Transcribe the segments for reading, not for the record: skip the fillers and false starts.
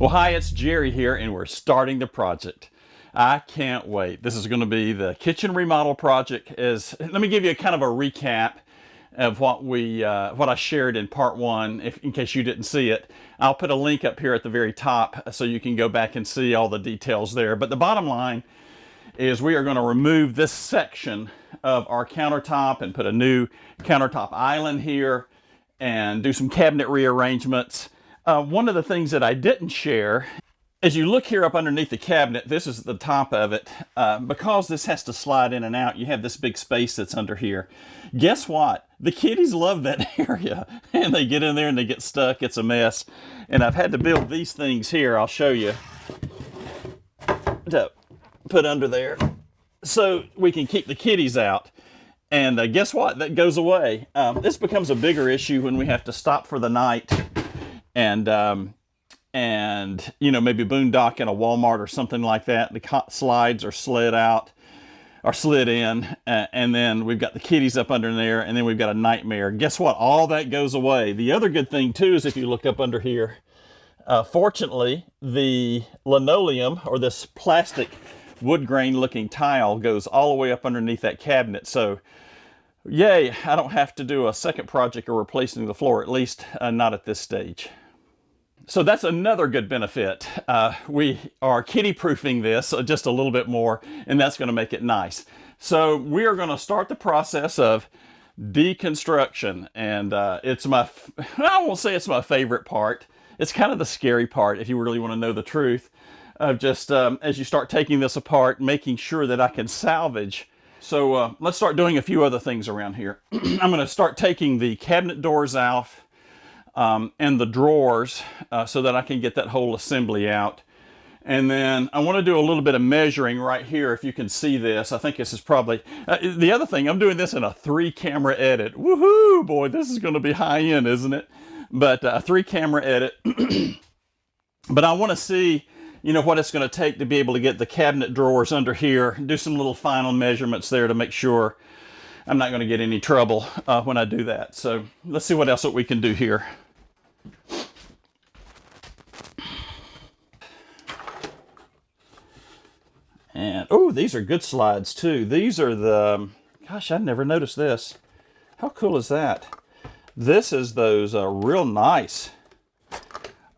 Well, hi, it's Jerry here, and we're starting the project. I can't wait. This is going to be the kitchen remodel project. Let me give you a kind of a recap of what I shared in part one, in case you didn't see it. I'll put a link up here at the very top so you can go back and see all the details there. But the bottom line is we are going to remove this section of our countertop and put a new countertop island here and do some cabinet rearrangements. One of the things that I didn't share, as you look here up underneath the cabinet, this is the top of it. Because this has to slide in and out, you have this big space that's under here. Guess what? The kitties love that area, and they get in there and they get stuck. It's a mess. And I've had to build these things here. I'll show you, to put under there so we can keep the kitties out. And guess what? That goes away. This becomes a bigger issue when we have to stop for the night and you know, maybe boondock in a Walmart or something like that. The slides are slid out or slid in, and then we've got the kitties up under there, and then we've got a nightmare. Guess what? All that goes away. The other good thing too is if you look up under here, fortunately the linoleum, or this plastic wood grain looking tile, goes all the way up underneath that cabinet. So yay, I don't have to do a second project of replacing the floor, at least not at this stage. So that's another good benefit. We are kitty proofing this just a little bit more, and that's going to make it nice. So we are going to start the process of deconstruction, and it's I won't say it's my favorite part. It's kind of the scary part, if you really want to know the truth, of just as you start taking this apart, making sure that I can salvage. So let's start doing a few other things around here. I'm going to start taking the cabinet doors out and the drawers so that I can get that whole assembly out. And then I want to do a little bit of measuring right here, if you can see this. I think this is probably the other thing. I'm doing this in a 3-camera edit. Woohoo! Boy, this is going to be high end, isn't it? But a 3-camera edit. But I want to see, you know, what it's going to take to be able to get the cabinet drawers under here, do some little final measurements there to make sure I'm not going to get any trouble when I do that. So let's see what else we can do here. And oh, these are good slides too. These are the, gosh, I never noticed this. How cool is that? This is those real nice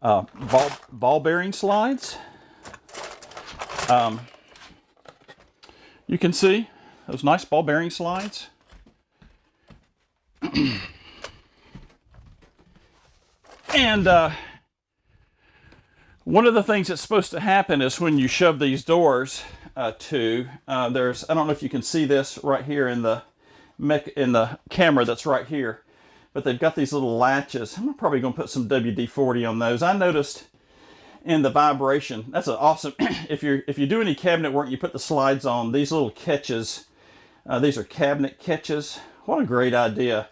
ball bearing slides. You can see those nice ball bearing slides. And one of the things that's supposed to happen is when you shove these doors there's, I don't know if you can see this right here in the camera that's right here, but they've got these little latches. I'm probably going to put some WD-40 on those. I noticed in the vibration, that's an awesome, if you do any cabinet work, you put the slides on, these little catches, these are cabinet catches. What a great idea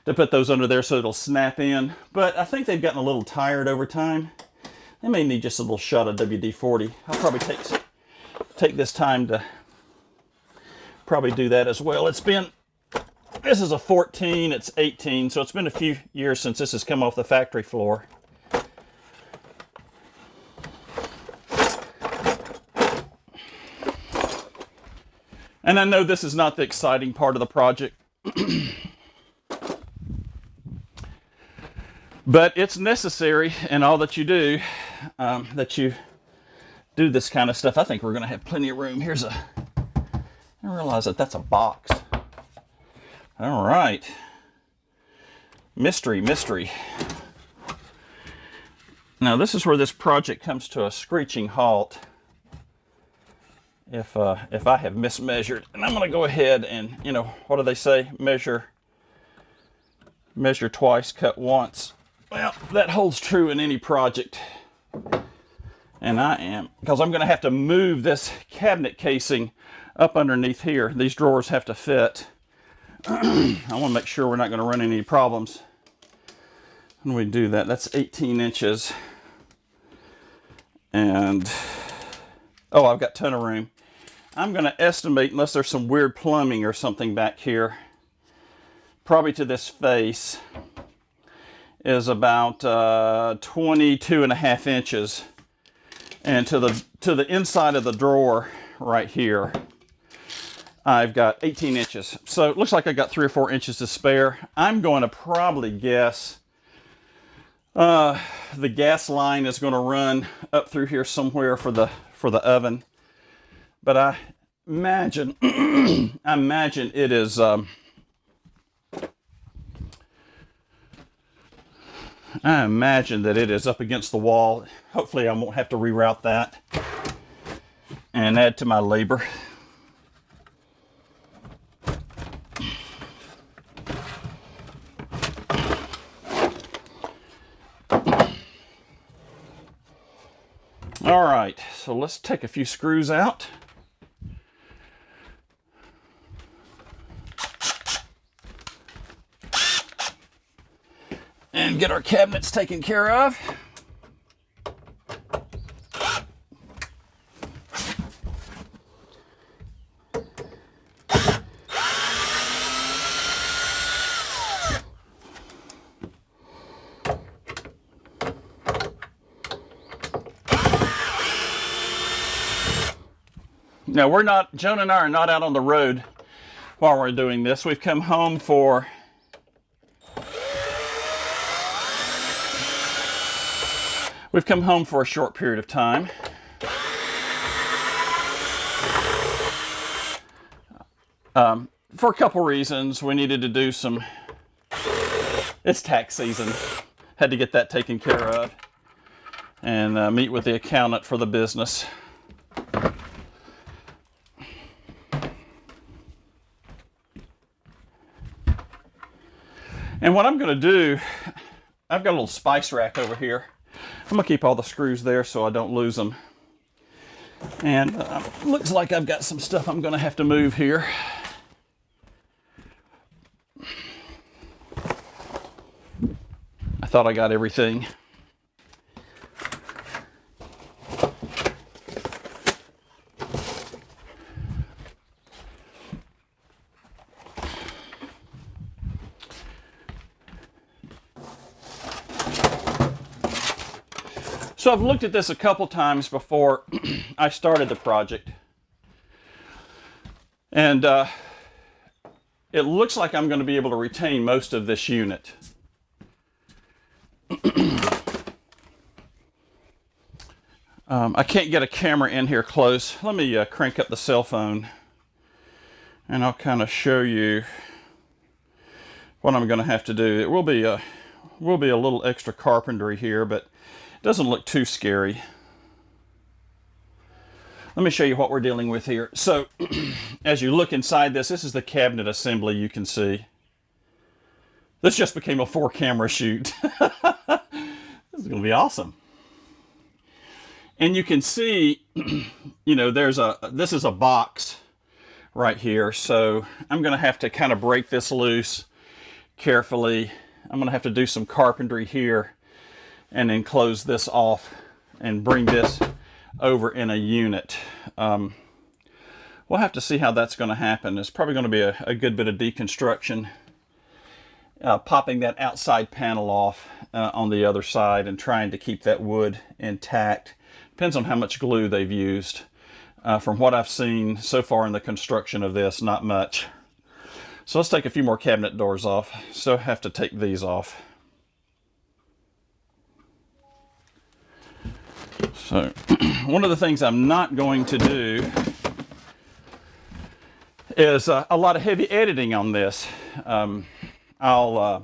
to put those under there so it'll snap in. But I think they've gotten a little tired over time. They may need just a little shot of WD-40. I'll probably take this time to probably do that as well. This is a 14, it's 18, so it's been a few years since this has come off the factory floor. And I know this is not the exciting part of the project, but it's necessary in all that you do, that you do this kind of stuff. I think we're going to have plenty of room. I realize that that's a box. All right. Mystery. Now this is where this project comes to a screeching halt. If I have mismeasured, and I'm going to go ahead and, you know, what do they say? Measure twice, cut once. Well, that holds true in any project. And because I'm going to have to move this cabinet casing up underneath here. These drawers have to fit. I want to make sure we're not going to run into any problems when we do that. That's 18 inches. And, oh, I've got a ton of room. I'm going to estimate, unless there's some weird plumbing or something back here, probably to this face is about 22.5 inches And to the inside of the drawer right here, I've got 18 inches. So it looks like I got 3 or 4 inches to spare. I'm going to probably guess the gas line is going to run up through here somewhere for the oven. But I imagine I imagine it is I imagine that it is up against the wall. Hopefully I won't have to reroute that and add to my labor. All right, so let's take a few screws out. And get our cabinets taken care of. Now Joan and I are not out on the road while we're doing this. We've come home for a short period of time. For a couple reasons. We needed to do some, it's tax season. Had to get that taken care of and meet with the accountant for the business. And what I'm going to do, I've got a little spice rack over here. I'm going to keep all the screws there so I don't lose them. And looks like I've got some stuff I'm going to have to move here. I thought I got everything. So I've looked at this a couple times before I started the project. And it looks like I'm going to be able to retain most of this unit. I can't get a camera in here close. Let me crank up the cell phone and I'll kind of show you what I'm going to have to do. It will be a little extra carpentry here, but it doesn't look too scary. Let me show you what we're dealing with here. So as you look inside this is the cabinet assembly you can see. This just became a 4-camera shoot. This is going to be awesome. And you can see, you know, this is a box right here. So I'm going to have to kind of break this loose carefully. I'm going to have to do some carpentry here and then close this off and bring this over in a unit. We'll have to see how that's going to happen. It's probably going to be a good bit of deconstruction. Popping that outside panel off on the other side and trying to keep that wood intact. Depends on how much glue they've used. From what I've seen so far in the construction of this, not much. So let's take a few more cabinet doors off. So I have to take these off. So one of the things I'm not going to do is a lot of heavy editing on this. I'll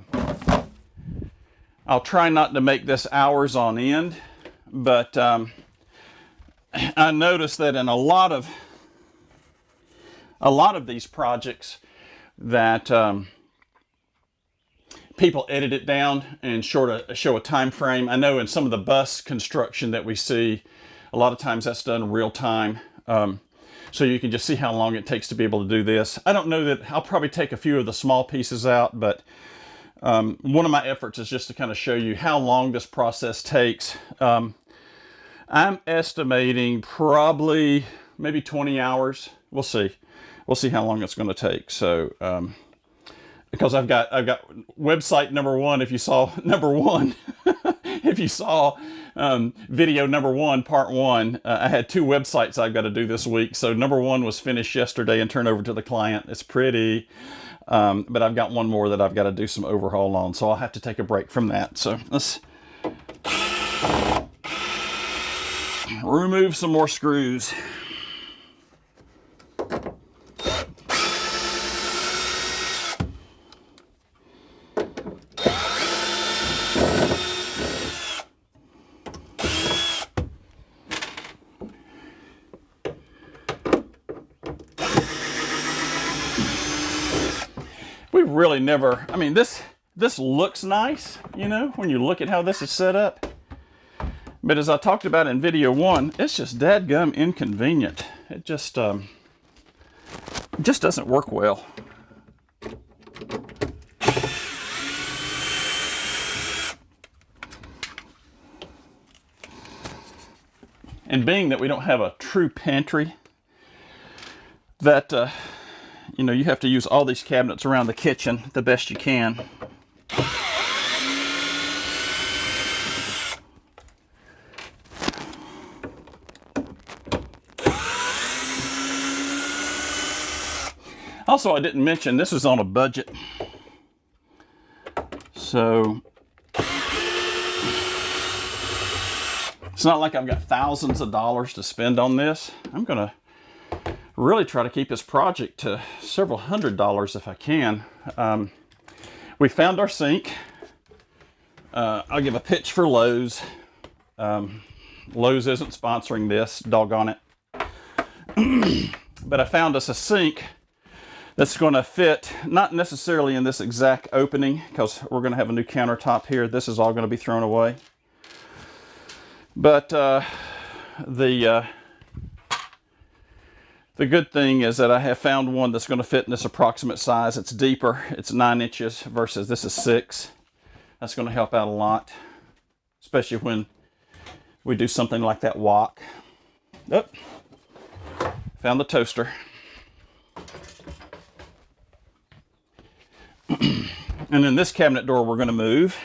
try not to make this hours on end, but I noticed that in a lot of these projects that people edit it down and show a time frame. I know in some of the bus construction that we see, a lot of times that's done real time. So you can just see how long it takes to be able to do this. I don't know that I'll probably take a few of the small pieces out, but one of my efforts is just to kind of show you how long this process takes. I'm estimating probably maybe 20 hours. We'll see. We'll see how long it's going to take. So, because I've got website number 1, if you saw number 1 if you saw video number 1, part 1, I had 2 websites I've got to do this week. So number 1 was finished yesterday and turned over to the client. It's pretty, but I've got 1 more that I've got to do some overhaul on. So I'll have to take a break from that. So let's remove some more screws. We've really never, I mean, this looks nice, you know, when you look at how this is set up. But as I talked about in video 1, it's just dadgum inconvenient. It just doesn't work well. And being that we don't have a true pantry, that, you know, you have to use all these cabinets around the kitchen the best you can. Also, I didn't mention this was on a budget. So it's not like I've got thousands of dollars to spend on this. I'm going to really try to keep this project to several $100s if I can. We found our sink. I'll give a pitch for Lowe's. Lowe's isn't sponsoring this, doggone it. But I found us a sink that's going to fit, not necessarily in this exact opening, because we're going to have a new countertop here. This is all going to be thrown away. But the good thing is that I have found one that's going to fit in this approximate size. It's deeper. It's 9 inches versus this is 6. That's going to help out a lot, especially when we do something like that wok. Oh, found the toaster. And then this cabinet door we're going to move.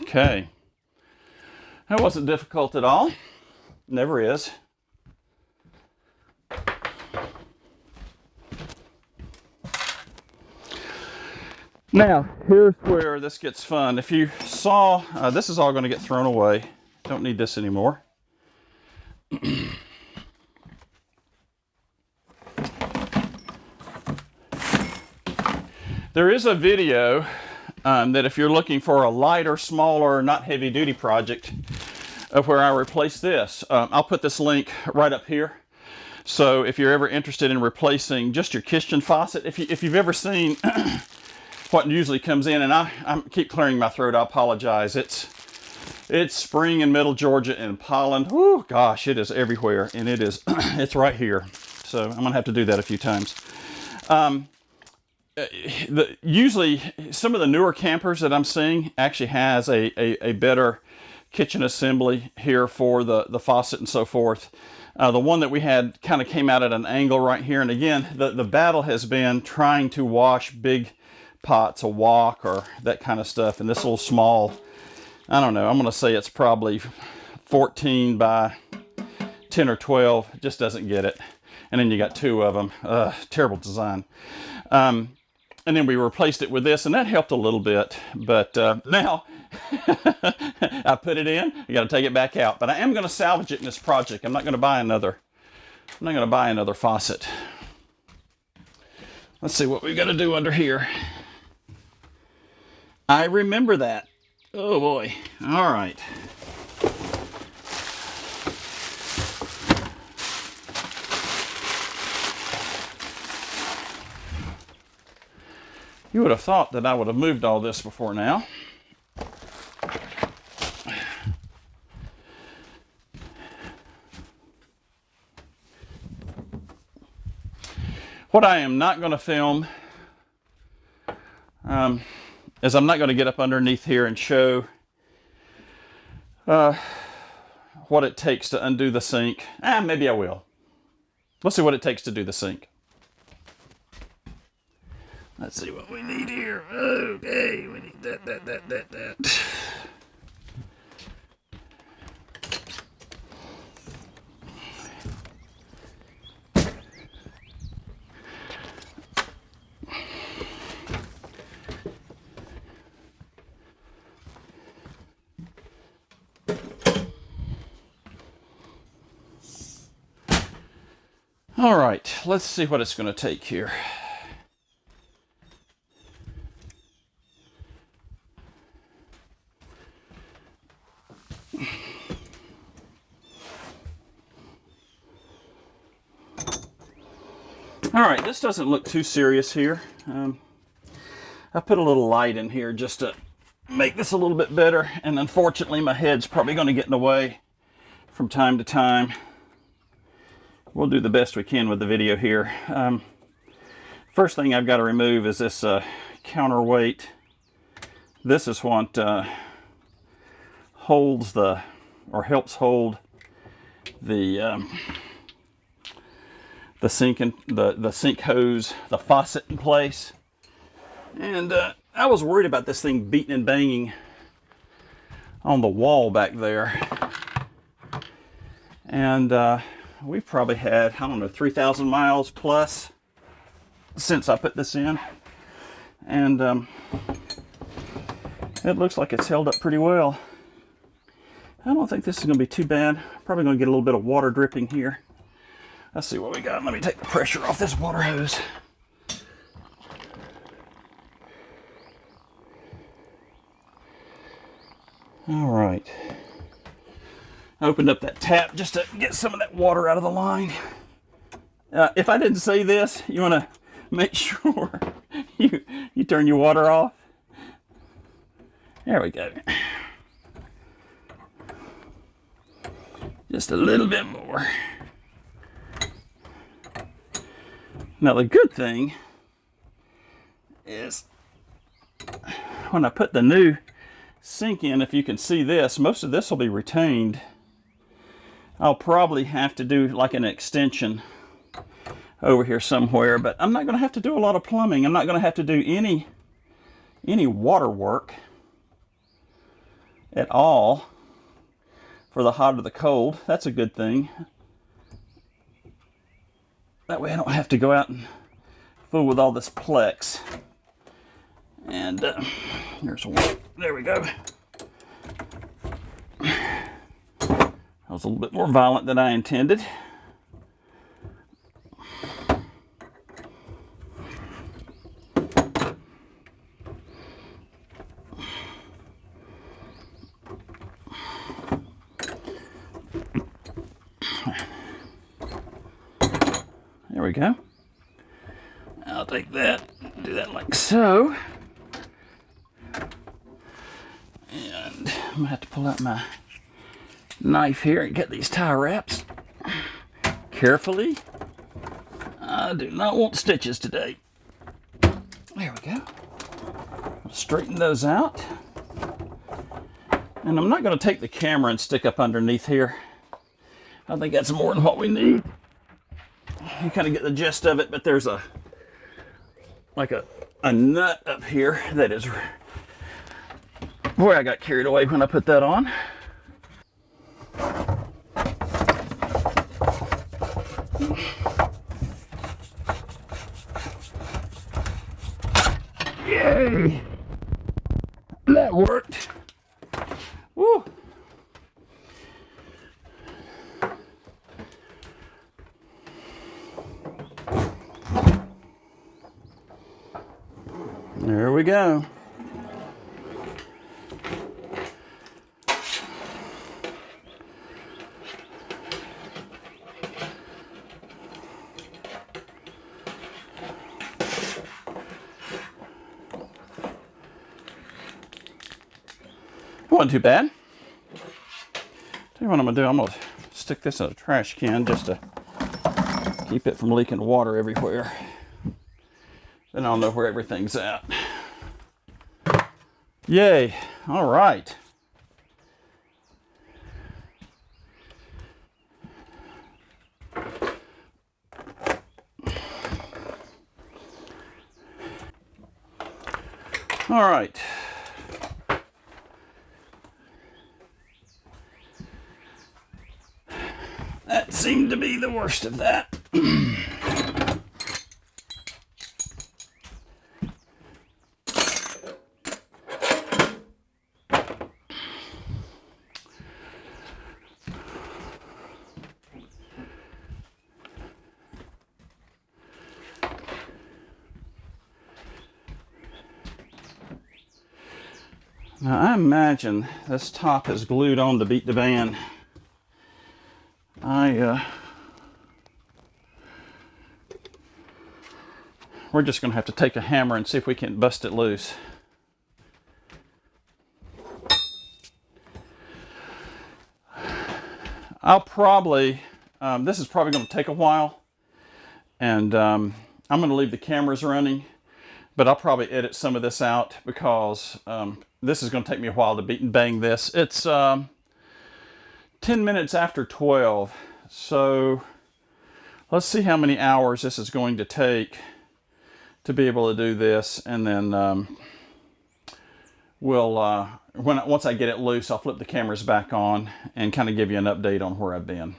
Okay, that wasn't difficult at all. Never is. Now, here's where this gets fun. If you saw, this is all going to get thrown away. Don't need this anymore. There is a video that if you're looking for a lighter, smaller, not heavy duty project of where I replace this. I'll put this link right up here. So if you're ever interested in replacing just your kitchen faucet, if you've ever seen what usually comes in, and I keep clearing my throat, I apologize. It's spring in middle Georgia and pollen. Whoo, gosh, it is everywhere, and it's right here. So I'm gonna have to do that a few times. Usually some of the newer campers that I'm seeing actually has a better kitchen assembly here for the faucet and so forth. The one that we had kind of came out at an angle right here. And again, the battle has been trying to wash big pots, a wok or that kind of stuff. And this little small, I don't know, I'm going to say it's probably 14 by 10 or 12, just doesn't get it. And then you got 2 of them. Terrible design. And then we replaced it with this, and that helped a little bit. But now I put it in, I got to take it back out. But I am going to salvage it in this project. I'm not going to buy another faucet. Let's see what we got to do under here. I remember that. Oh boy. All right. You would have thought that I would have moved all this before now. What I am not going to film is I'm not going to get up underneath here and show what it takes to undo the sink. Maybe I will. Let's see what it takes to do the sink. Let's see what we need here. Okay, we need that. All right, let's see what it's going to take here. All right, this doesn't look too serious here. I put a little light in here just to make this a little bit better, and unfortunately my head's probably going to get in the way from time to time. We'll do the best we can with the video here. First thing I've got to remove is this counterweight. This is what holds the, or helps hold the sink and the sink hose, the faucet in place. And I was worried about this thing beating and banging on the wall back there. And we've probably had, I don't know, 3,000 miles plus since I put this in. And it looks like it's held up pretty well. I don't think this is going to be too bad. Probably going to get a little bit of water dripping here. Let's see what we got. Let me take the pressure off this water hose. All right. I opened up that tap just to get some of that water out of the line. If I didn't say this, you want to make sure you turn your water off. There we go. Just a little bit more. Now the good thing is when I put the new sink in, if you can see this, most of this will be retained. I'll probably have to do like an extension over here somewhere, but I'm not going to have to do a lot of plumbing. I'm not going to have to do any water work at all for the hot or the cold. That's a good thing. That way I don't have to go out and fool with all this Plex. And there's one. There we go. That was a little bit more violent than I intended. There we go. I'll take that, do that like so. And I'm gonna have to pull out my knife here and get these tie wraps carefully. I do not want stitches today. There we go. I'll straighten those out. And I'm not going to take the camera and stick up underneath here. I think that's more than what we need. You kind of get the gist of it, but there's a nut up here that is where I got carried away when I put that on. Yay! That worked. Woo! There we go. wasn't too bad. Tell you what I'm gonna do, I'm gonna stick this in a trash can just to keep it from leaking water everywhere. Then I'll know where everything's at. Yay, all right. All right. That seemed to be the worst of that. Now I imagine this top is glued on to beat the band. We're just going to have to take a hammer and see if we can bust it loose. I'll probably, this is probably going to take a while, and I'm going to leave the cameras running, but I'll probably edit some of this out because this is going to take me a while to beat and bang this. It's 10 minutes after 12, so let's see how many hours this is going to take to be able to do this, and then once I get it loose, I'll flip the cameras back on and kind of give you an update on where I've been.